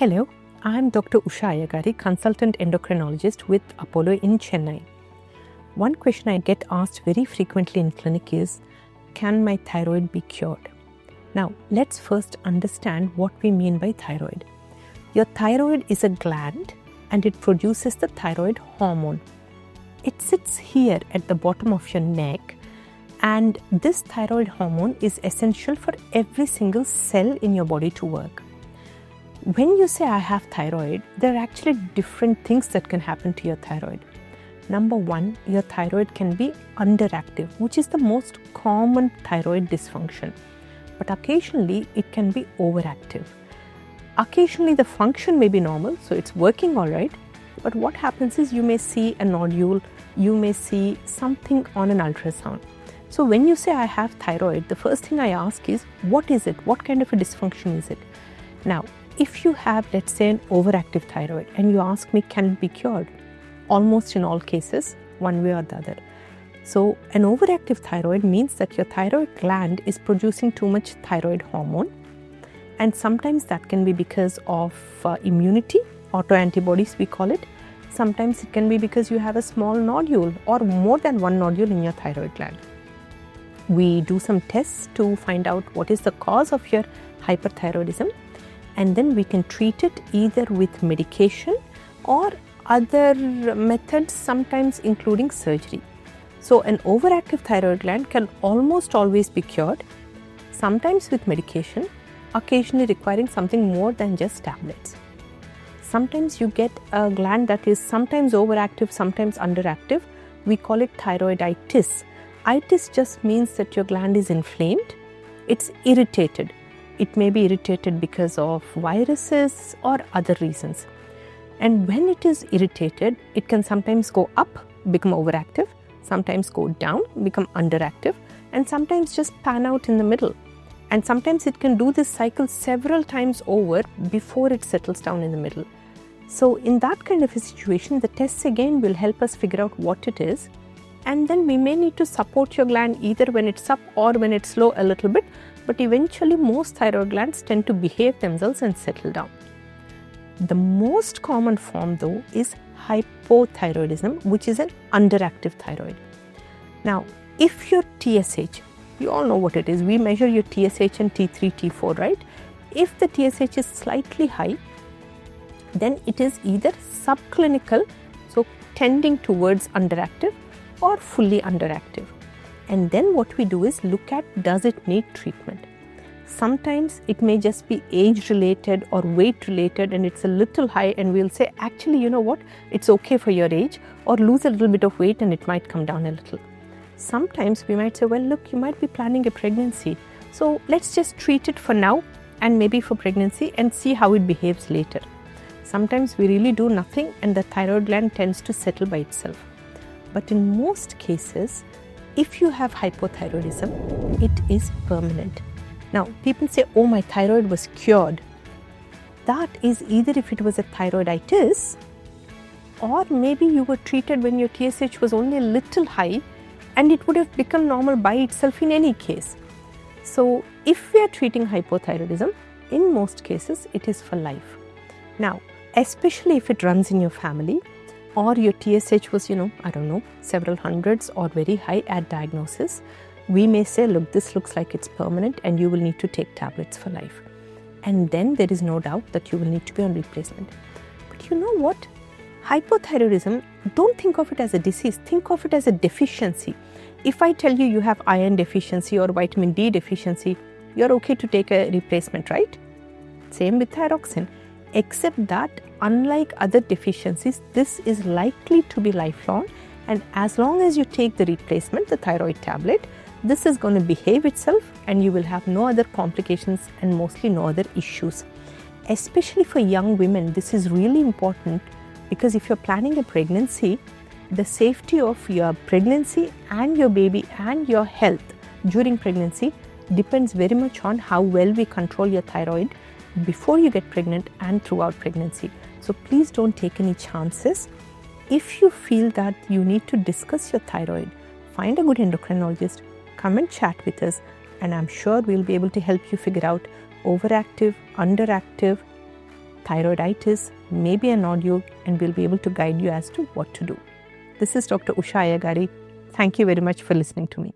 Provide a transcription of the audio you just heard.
Hello, I'm Dr. Usha Ayyagari, consultant endocrinologist with Apollo in Chennai. One question I get asked very frequently in clinic is, can my thyroid be cured? Now, let's first understand what we mean by thyroid. Your thyroid is a gland and it produces the thyroid hormone. It sits here at the bottom of your neck, and this thyroid hormone is essential for every single cell in your body to work. When you say I have thyroid, there are actually different things that can happen to your thyroid. Number one, your thyroid can be underactive, which is the most common thyroid dysfunction. But occasionally it can be overactive. Occasionally the function may be normal, so it's working all right. But what happens is you may see a nodule, you may see something on an ultrasound. So when you say I have thyroid, the first thing I ask is, what is it? What kind of a dysfunction is it? Now, if you have, let's say, an overactive thyroid and you ask me, can it be cured? Almost in all cases, one way or the other. So an overactive thyroid means that your thyroid gland is producing too much thyroid hormone, and sometimes that can be because of immunity, autoantibodies we call it. Sometimes it can be because you have a small nodule or more than one nodule in your thyroid gland. We do some tests to find out what is the cause of your hyperthyroidism, and then we can treat it either with medication or other methods, sometimes including surgery. So an overactive thyroid gland can almost always be cured, sometimes with medication, occasionally requiring something more than just tablets. Sometimes you get a gland that is sometimes overactive, sometimes underactive. We call it thyroiditis. Itis just means that your gland is inflamed, it's irritated. It may be irritated because of viruses or other reasons. And when it is irritated, it can sometimes go up, become overactive, sometimes go down, become underactive, and sometimes just pan out in the middle. And sometimes it can do this cycle several times over before it settles down in the middle. So in that kind of a situation, the tests again will help us figure out what it is. And then we may need to support your gland either when it's up or when it's low a little bit. But eventually most thyroid glands tend to behave themselves and settle down. The most common form though is hypothyroidism, which is an underactive thyroid. Now, if your TSH, you all know what it is, we measure your TSH and T3, T4, right? If the TSH is slightly high, then it is either subclinical, so tending towards underactive, or fully underactive. And then what we do is look at, does it need treatment? Sometimes it may just be age related or weight related and it's a little high, and we'll say, actually, you know what, it's okay for your age, or lose a little bit of weight and it might come down a little. Sometimes we might say, well, look, you might be planning a pregnancy, so let's just treat it for now and maybe for pregnancy and see how it behaves later. Sometimes we really do nothing and the thyroid gland tends to settle by itself. But in most cases, if you have hypothyroidism, it is permanent. Now, people say, oh, my thyroid was cured. That is either if it was a thyroiditis, or maybe you were treated when your TSH was only a little high and it would have become normal by itself in any case. So, if we are treating hypothyroidism, in most cases, it is for life. Now, especially if it runs in your family, or your TSH was, several hundreds or very high at diagnosis, we may say, look, this looks like it's permanent and you will need to take tablets for life. And then there is no doubt that you will need to be on replacement. But you know what? Hypothyroidism, don't think of it as a disease, think of it as a deficiency. If I tell you you have iron deficiency or vitamin D deficiency, you're okay to take a replacement, right? Same with thyroxine. Except that, unlike other deficiencies, this is likely to be lifelong, and as long as you take the replacement, the thyroid tablet, this is going to behave itself and you will have no other complications and mostly no other issues. Especially for young women, this is really important, because if you're planning a pregnancy, the safety of your pregnancy and your baby and your health during pregnancy depends very much on how well we control your thyroid before you get pregnant and throughout pregnancy. So please don't take any chances. If you feel that you need to discuss your thyroid, find a good endocrinologist, come and chat with us, and I'm sure we'll be able to help you figure out overactive, underactive, thyroiditis, maybe a nodule, and we'll be able to guide you as to what to do. This is Dr. Usha Ayyagari. Thank you very much for listening to me.